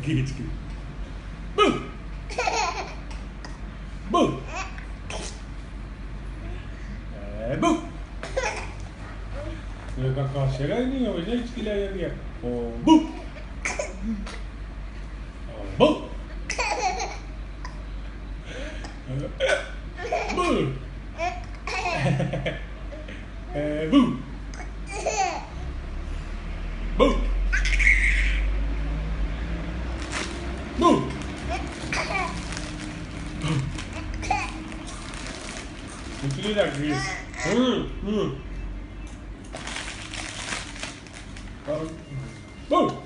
खींच के बू बू बू ये काका शेरा ही नहीं है वैसे ही खिलाया दिया ओ बू बू बू boo boo boo Usually like this. Boo